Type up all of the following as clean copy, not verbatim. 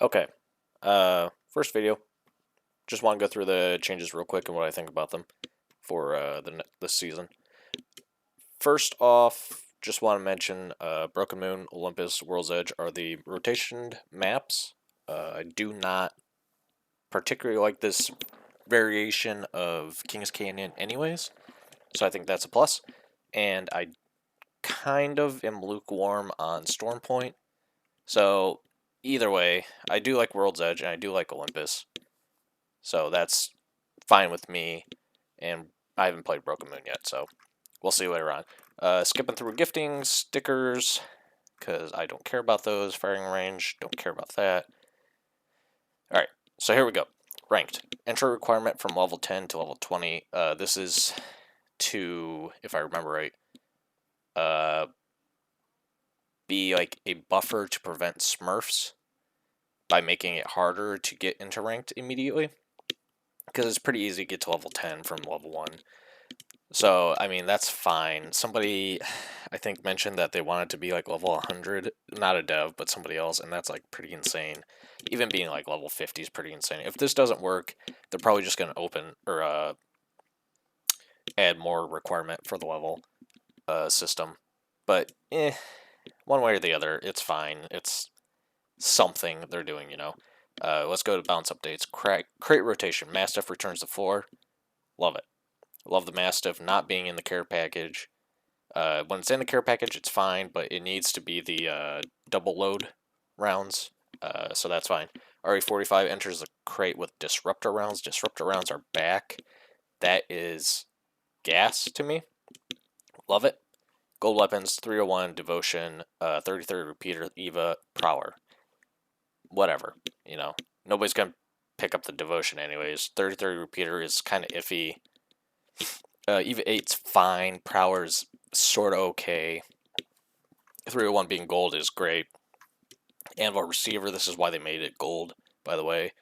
Okay. First video. Just want to go through the changes real quick and what I think about them for this season. First off, just want to mention Broken Moon, Olympus, World's Edge are the rotationed maps. I do not particularly like this variation of King's Canyon, anyways, so I think that's a plus. And I kind of am lukewarm on Storm Point. So either way, I do like World's Edge and I do like Olympus. So that's fine with me. And I haven't played Broken Moon yet, so we'll see later on. Skipping through gifting, stickers, because I don't care about those. Firing range, don't care about that. Alright, so here we go. Ranked. Entry requirement from level 10 to level 20. This is to, if I remember right, be like a buffer to prevent smurfs by making it harder to get into ranked immediately. Because it's pretty easy to get to level 10 from level 1. So, I mean, that's fine. Somebody, I think, mentioned that they wanted to be like level 100. Not a dev, but somebody else, and that's like pretty insane. Even being like level 50 is pretty insane. If this doesn't work, they're probably just going to open or add more requirement for the level system. But, one way or the other, it's fine. It's something they're doing, you know. Let's go to bounce updates. Crate rotation. Mastiff returns to 4. Love it. Love the Mastiff not being in the care package. When it's in the care package, it's fine, but it needs to be the double load rounds, so that's fine. RE45 enters the crate with Disruptor rounds. Disruptor rounds are back. That is gas to me. Love it. Gold weapons, 301, Devotion, 33 Repeater, Eva, Prowler. Whatever, you know. Nobody's going to pick up the Devotion anyways. 33 Repeater is kind of iffy. Eva 8's fine. Prowler's sort of okay. 301 being gold is great. Anvil Receiver, this is why they made it gold, by the way.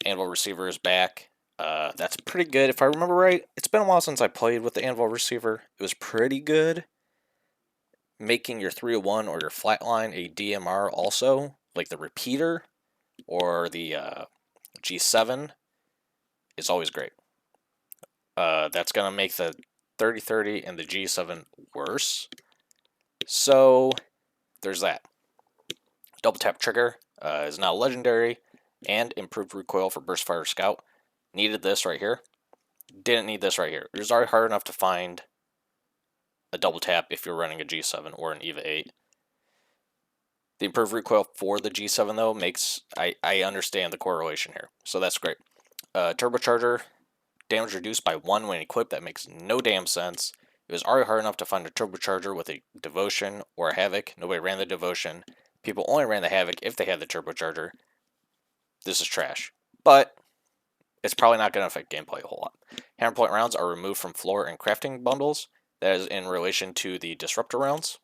Anvil Receiver is back. That's pretty good. If I remember right, it's been a while since I played with the Anvil Receiver. It was pretty good. Making your 301 or your flatline a DMR also, like the Repeater or the G7, is always great. That's going to make the 3030 and the G7 worse. So, there's that. Double tap trigger is now legendary, and improved recoil for burst fire scout. Needed this right here. Didn't need this right here. It was already hard enough to find a double tap if you're running a G7 or an EVA 8. The improved recoil for the G7 though makes I understand the correlation here, so that's great. Turbocharger, damage reduced by 1 when equipped. That makes no damn sense. It was already hard enough to find a turbocharger with a Devotion or a Havoc. Nobody ran the Devotion. People only ran the Havoc if they had the turbocharger. This is trash. But it's probably not going to affect gameplay a whole lot. Hammer point rounds are removed from floor and crafting bundles. That is in relation to the disruptor rounds.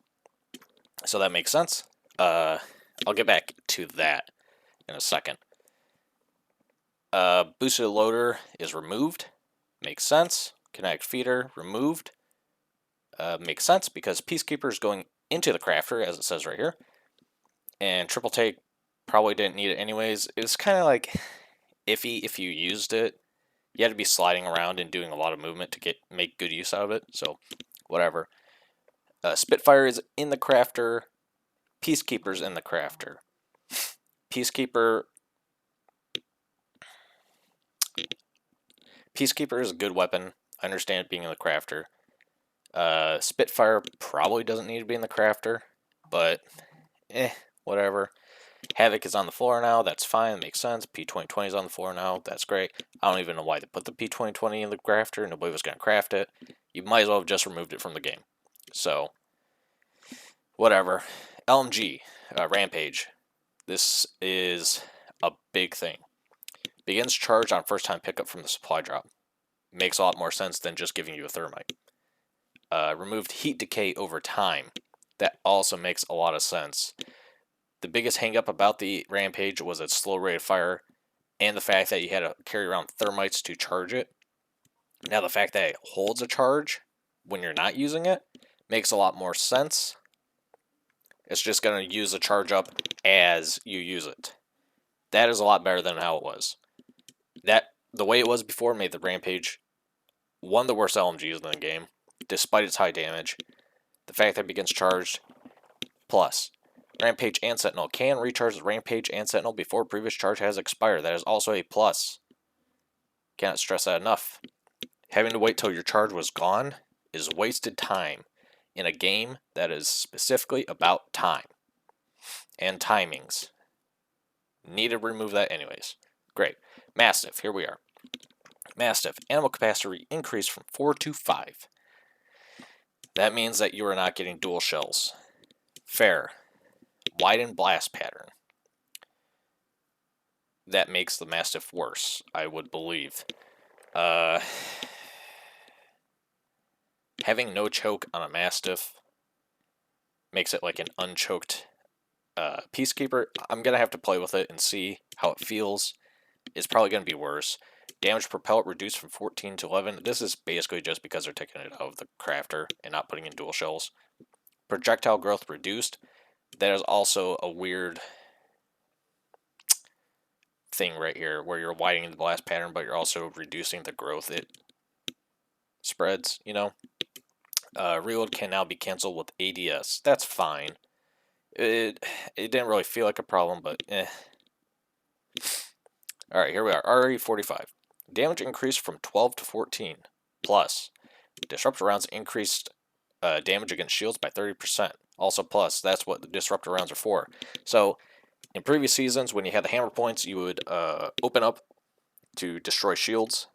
So that makes sense. I'll get back to that in a second. Boosted loader is removed. Makes sense. Kinetic feeder removed. Makes sense because Peacekeeper is going into the crafter, as it says right here. And triple take probably didn't need it anyways. It was kind of like iffy if you used it. You had to be sliding around and doing a lot of movement to make good use out of it. So, whatever. Spitfire is in the crafter. Peacekeeper's in the crafter. Peacekeeper is a good weapon. I understand it being in the crafter. Spitfire probably doesn't need to be in the crafter, but whatever. Havoc is on the floor now. That's fine. That makes sense. P2020 is on the floor now. That's great. I don't even know why they put the P2020 in the crafter. Nobody was going to craft it. You might as well have just removed it from the game. So, whatever. LMG, Rampage. This is a big thing. Begins charge on first time pickup from the supply drop. Makes a lot more sense than just giving you a thermite. Removed heat decay over time. That also makes a lot of sense. The biggest hangup about the Rampage was its slow rate of fire and the fact that you had to carry around thermites to charge it. Now the fact that it holds a charge when you're not using it makes a lot more sense. It's just going to use the charge up as you use it. That is a lot better than how it was. The way it was before made the Rampage one of the worst LMGs in the game, despite its high damage. The fact that it begins charged, plus Rampage and Sentinel can recharge the Rampage and Sentinel before previous charge has expired. That is also a plus. Cannot stress that enough. Having to wait till your charge was gone is wasted time in a game that is specifically about time and timings. Need to remove that anyways. Great. Mastiff, here we are. Mastiff, animal capacity increased from 4 to 5. That means that you are not getting dual shells. Fair. Widened blast pattern. That makes the Mastiff worse, I would believe. Having no choke on a Mastiff makes it like an unchoked Peacekeeper. I'm going to have to play with it and see how it feels. It's probably going to be worse. Damage per pellet reduced from 14 to 11. This is basically just because they're taking it out of the crafter and not putting in dual shells. Projectile growth reduced. That is also a weird thing right here, where you're widening the blast pattern, but you're also reducing the growth it spreads, you know? Reload can now be canceled with ADS. That's fine. It didn't really feel like a problem, but eh. Alright, here we are. RE45. Damage increased from 12 to 14. Plus, disruptor rounds increased damage against shields by 30%. Also plus, that's what the disruptor rounds are for. So, in previous seasons, when you had the hammer points, you would open up to destroy shields,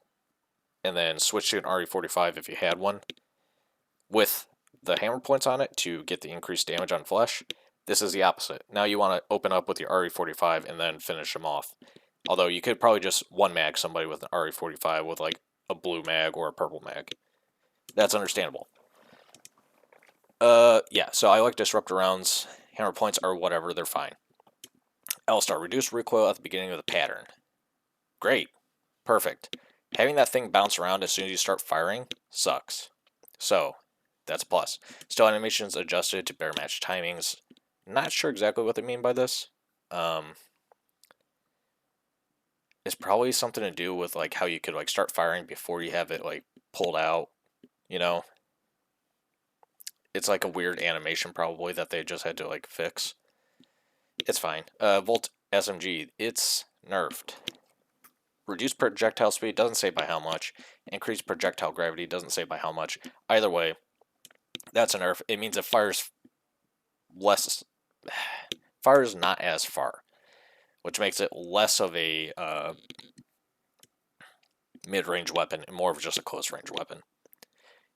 and then switch to an RE45 if you had one, with the hammer points on it to get the increased damage on flesh. This is the opposite. Now you want to open up with your RE45 and then finish them off. Although you could probably just one mag somebody with an RE45 with like a blue mag or a purple mag. That's understandable. Yeah, so I like disruptor rounds. Hammer points are whatever, they're fine. L-Star, reduce recoil at the beginning of the pattern. Great. Perfect. Having that thing bounce around as soon as you start firing sucks. So, that's a plus. Still animations adjusted to bear match timings. Not sure exactly what they mean by this. It's probably something to do with like how you could like start firing before you have it like pulled out, you know? It's like a weird animation probably that they just had to like fix. It's fine. Volt SMG, it's nerfed. Reduced projectile speed, doesn't say by how much. Increased projectile gravity, doesn't say by how much. Either way, that's a nerf. It means it fires less, fires not as far, which makes it less of a mid-range weapon and more of just a close-range weapon.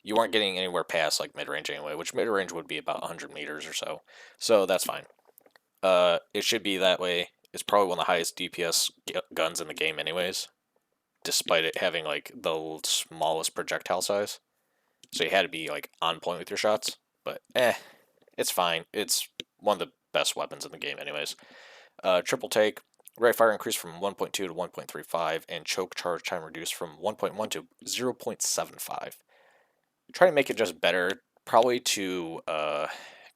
You weren't getting anywhere past like mid-range anyway, which mid-range would be about 100 meters or so. So that's fine. It should be that way. It's probably one of the highest DPS guns in the game anyways, despite it having like the smallest projectile size. So you had to be like on point with your shots, but it's fine. It's one of the best weapons in the game anyways. Triple take, rate of fire increased from 1.2 to 1.35, and choke charge time reduced from 1.1 to 0.75. Try to make it just better, probably to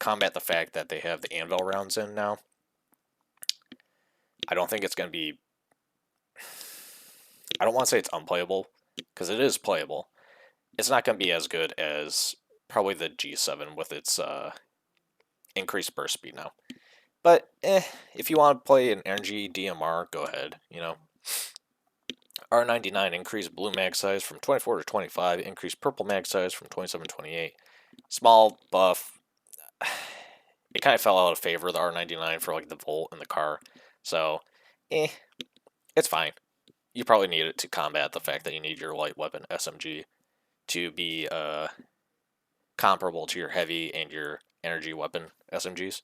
combat the fact that they have the anvil rounds in now. I don't think it's going to be... I don't want to say it's unplayable, because it is playable. It's not going to be as good as probably the G7 with its increased burst speed now. But, if you want to play an energy DMR, go ahead, you know. R99 increased blue mag size from 24 to 25, increased purple mag size from 27 to 28. Small buff. It kind of fell out of favor, the R99, for like the volt in the car. So, it's fine. You probably need it to combat the fact that you need your light weapon SMG to be comparable to your heavy and your energy weapon SMGs.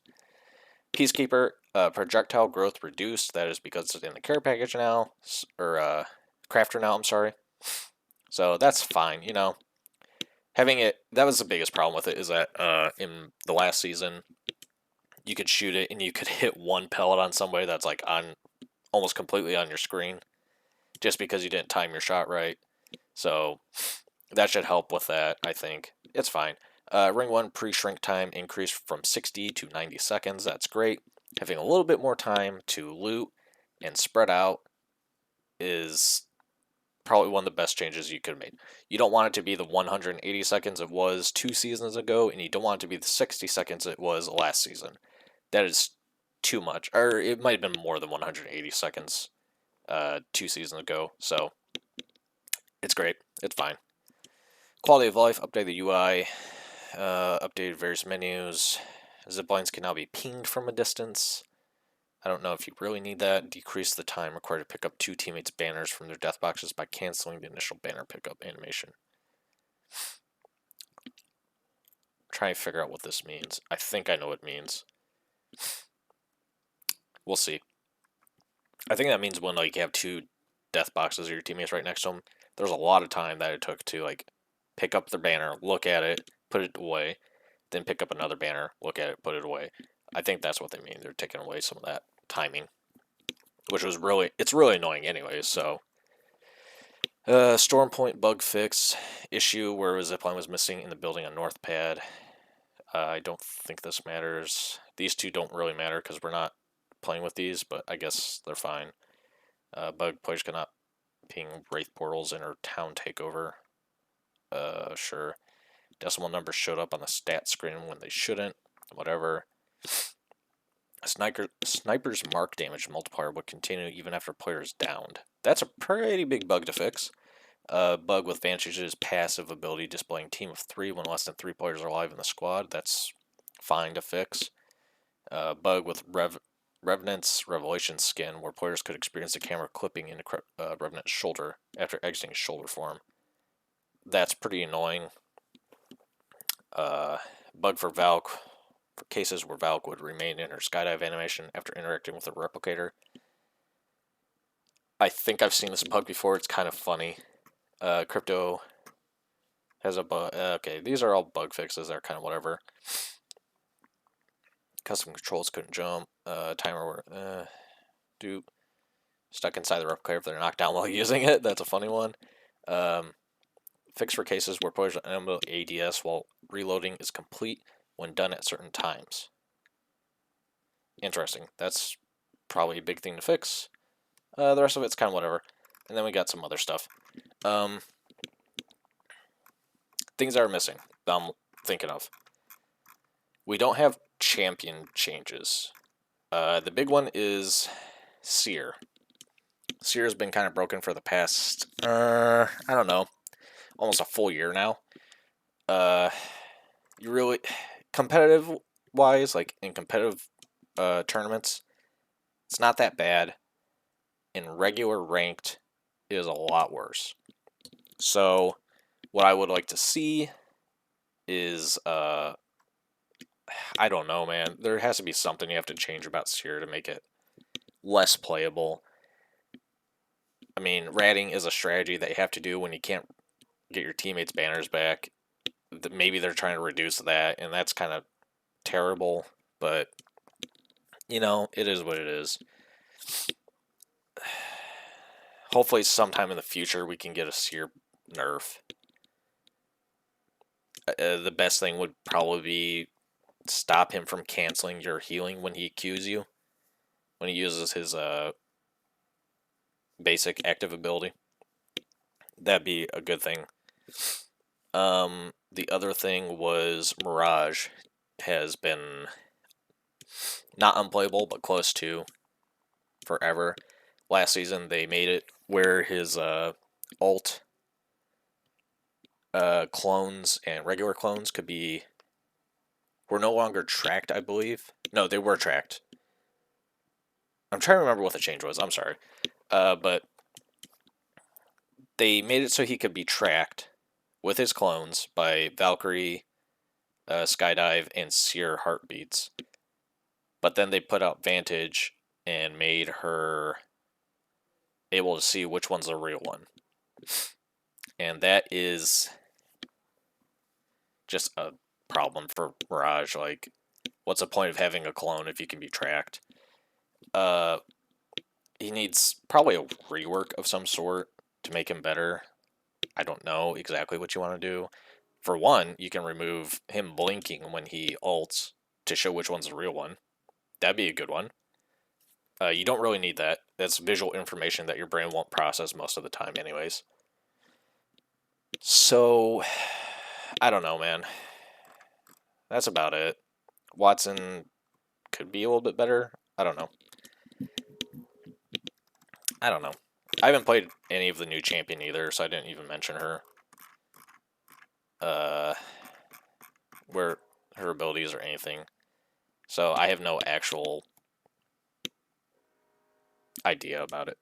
Peacekeeper, projectile growth reduced. That is because it's in the care package now, or crafter now, I'm sorry. So that's fine, you know. Having it, that was the biggest problem with it, is that in the last season, you could shoot it and you could hit one pellet on somebody that's like on almost completely on your screen, just because you didn't time your shot right. So that should help with that, I think. It's fine. Ring 1 pre-shrink time increased from 60 to 90 seconds. That's great. Having a little bit more time to loot and spread out is probably one of the best changes you could have made. You don't want it to be the 180 seconds it was 2 seasons ago, and you don't want it to be the 60 seconds it was last season. That is too much. Or it might have been more than 180 seconds 2 seasons ago. So it's great. It's fine. Quality of life, update the UI, updated various menus. Ziplines can now be pinged from a distance. I don't know if you really need that. Decrease the time required to pick up two teammates' banners from their death boxes by canceling the initial banner pickup animation. Trying to figure out what this means. I think I know what it means. We'll see. I think that means when like you have two death boxes of your teammates right next to them, there's a lot of time that it took to like pick up their banner, look at it, put it away, then pick up another banner, look at it, put it away. I think that's what they mean. They're taking away some of that timing, which was it's really annoying anyways. So Storm Point bug fix issue where a zipline was missing in the building on North Pad. I don't think this matters. These two don't really matter because we're not playing with these, but I guess they're fine. Bug players cannot ping Wraith portals in our town takeover. Sure. Decimal numbers showed up on the stat screen when they shouldn't. Whatever. Sniper's mark damage multiplier would continue even after player is downed. That's a pretty big bug to fix. Bug with Vantage's passive ability displaying team of 3 when less than 3 players are alive in the squad. That's fine to fix. Bug with Revenant's Revelation skin where players could experience the camera clipping into Revenant's shoulder after exiting his shoulder form. That's pretty annoying. Bug for Valk for cases where Valk would remain in her skydive animation after interacting with a replicator. I think I've seen this bug before. It's kind of funny. Crypto has a bug. Okay, these are all bug fixes. They're kind of whatever. Custom controls couldn't jump. Timer dupe. Stuck inside the replicator if they're knocked down while using it. That's a funny one. Fix for cases where players enable ADS while reloading is complete when done at certain times. Interesting. That's probably a big thing to fix. The rest of it's kind of whatever. And then we got some other stuff. Things that are missing that I'm thinking of. We don't have champion changes. The big one is Seer. Seer has been kind of broken for the past, I don't know, almost a full year now. You really, competitive wise, like in competitive tournaments, it's not that bad. In regular ranked, it is a lot worse. So, what I would like to see is, I don't know, man. There has to be something you have to change about Seer to make it less playable. I mean, ratting is a strategy that you have to do when you can't get your teammates' banners back. Maybe they're trying to reduce that, and that's kind of terrible, but, you know, it is what it is. Hopefully sometime in the future we can get a Seer nerf. The best thing would probably be stop him from canceling your healing when he Qs you. When he uses his basic active ability. That'd be a good thing. The other thing was Mirage has been not unplayable, but close to forever. Last season they made it where his ult clones and regular clones were no longer tracked, I believe. No, they were tracked. I'm trying to remember what the change was. I'm sorry. But they made it so he could be tracked with his clones by Valkyrie, Skydive, and Seer heartbeats. But then they put out Vantage and made her able to see which one's the real one. And that is just a problem for Mirage. Like, what's the point of having a clone if you can be tracked? He needs probably a rework of some sort to make him better. I don't know exactly what you want to do. For one, you can remove him blinking when he ults to show which one's the real one. That'd be a good one. You don't really need that. That's visual information that your brain won't process most of the time, anyways. So, I don't know, man. That's about it. Watson could be a little bit better. I don't know. I don't know. I haven't played any of the new champion either, so I didn't even mention her. Where her abilities or anything. So I have no actual idea about it.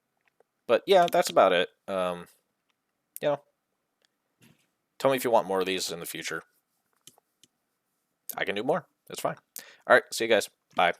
But yeah, that's about it. You know, tell me if you want more of these in the future. I can do more. It's fine. All right, see you guys. Bye.